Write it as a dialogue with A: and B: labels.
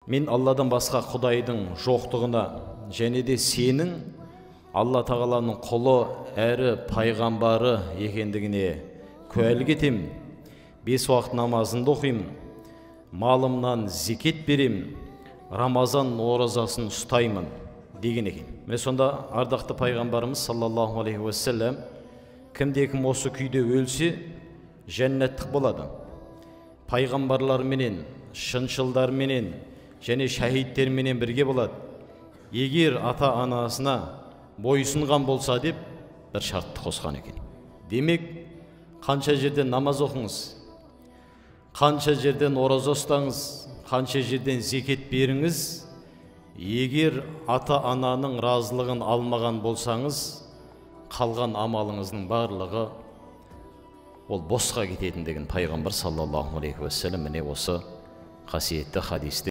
A: мен Алладан басқа Құдайдың жоқтығына және де сенің Алла Тағаланың құлы әрі пайғамбары екендігіне куәлік етем. 5 уақыт намазымды оқимын, малымнан зекет берем, Рамазан оразасын ұстаймын деген екен. Мен сонда ардақты пайғамбарымыз саллаллаху алейхи уассалам кімде-кім осы күйде өлсе жәннаттық болады. Пайғамбарларменен, шыншылдарменен және шәһидтерменен бірге болады. Егер ата-анасына бойсынған болса деп бір шартты қосқан екен. Демек, қанша жерден намаз оқыңыз, қанша жерден ораза ұстаңыз, қанша жерден зекет беріңіз, егер ата-ананың разылығын алмаған болсаңыз, қалған амалыңыздың барлығы ол босқа кететіндігін пайғамбар саллаллаху алейхи уассалам міне осы қасиетті хадисте